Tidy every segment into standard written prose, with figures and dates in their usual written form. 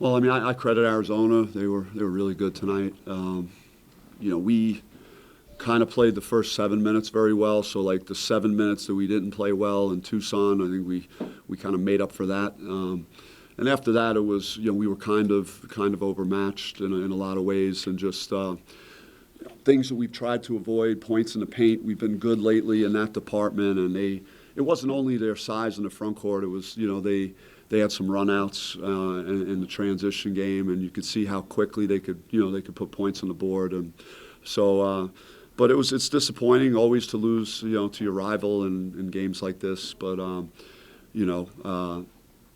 Well, I mean, I credit Arizona. They were really good tonight. We kind of played the first 7 minutes very well. So like the 7 minutes that we didn't play well in Tucson, I think we kind of made up for that. And after that, it was we were kind of overmatched in a lot of ways, and just things that we've tried to avoid, points in the paint. We've been good lately in that department, and it wasn't only their size in the front court. It was they had some runouts in the transition game, and you could see how quickly they could put points on the board, and so. But it's disappointing always to lose to your rival in games like this. But I'm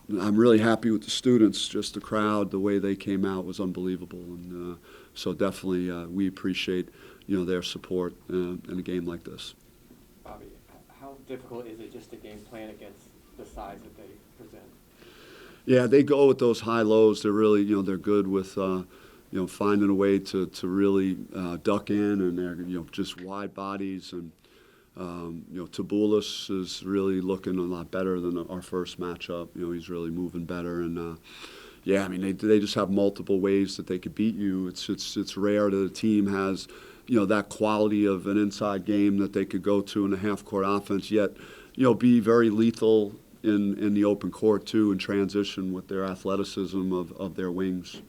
really happy with the students. Just the crowd, the way they came out was unbelievable, and so definitely we appreciate their support in a game like this. Bobby, how difficult is it just a game plan against the size that they present? Yeah, they go with those high lows. They're really they're good with finding a way to really duck in, and they're just wide bodies, and Tabulis is really looking a lot better than our first matchup. He's really moving better, and I mean they just have multiple ways that they could beat you. It's rare that a team has that quality of an inside game that they could go to in a half court offense, yet be very lethal in the open court too, and transition with their athleticism of their wings.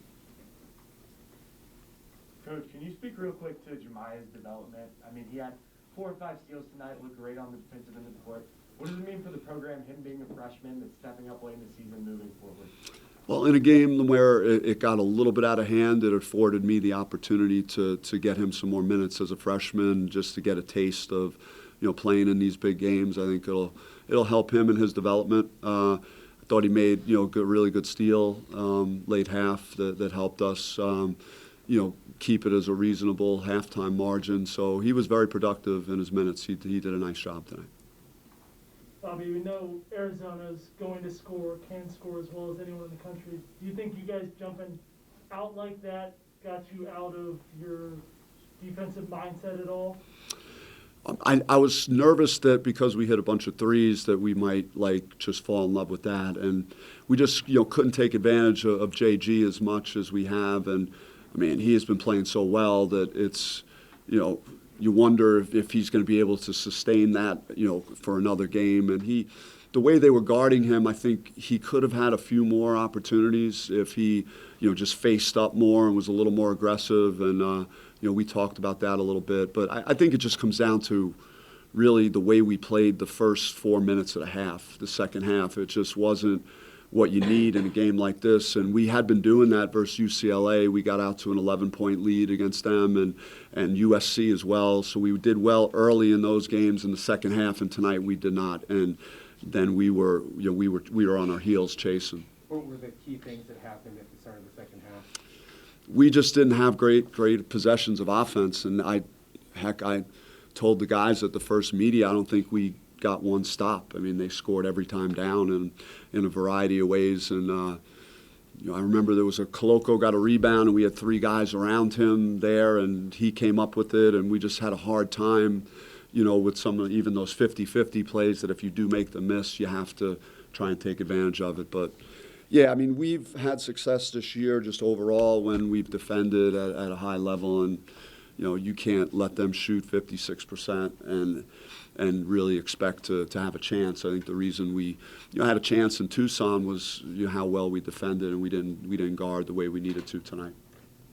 Coach, can you speak real quick to Jemiah's development? I mean, he had 4 or 5 steals tonight, looked great on the defensive end of the court. What does it mean for the program, him being a freshman that's stepping up late in the season moving forward? Well, in a game where it got a little bit out of hand, it afforded me the opportunity to get him some more minutes as a freshman, just to get a taste of playing in these big games. I think it'll help him in his development. I thought he made really good steal late half that helped us keep it as a reasonable halftime margin. So he was very productive in his minutes. He did a nice job tonight. Bobby, we know Arizona's going to score, can score as well as anyone in the country. Do you think you guys jumping out like that got you out of your defensive mindset at all? I was nervous that because we hit a bunch of threes that we might just fall in love with that, and we just couldn't take advantage of JG as much as we have. And I mean, he has been playing so well that it's you wonder if he's going to be able to sustain that for another game. And the way they were guarding him, I think he could have had a few more opportunities if he just faced up more and was a little more aggressive. And we talked about that a little bit. But I think it just comes down to really the way we played the first 4 minutes of the half. The second half, it just wasn't what you need in a game like this. And we had been doing that versus UCLA. We got out to an 11-point lead against them, and USC as well. So we did well early in those games in the second half, and tonight we did not. And then we were on our heels chasing. What were the key things that happened at the start of the second half? We just didn't have great possessions of offense, and I told the guys at the first media I don't think we got one stop. I mean, they scored every time down and in a variety of ways. And I remember there was a Coloco got a rebound, and we had 3 guys around him there, and he came up with it, and we just had a hard time, with some of even those 50-50 plays that if you do make the miss, you have to try and take advantage of it. But yeah, I mean, we've had success this year just overall when we've defended at a high level, and you can't let them shoot 56% and really expect to have a chance. I think the reason we had a chance in Tucson was how well we defended, and we didn't guard the way we needed to tonight.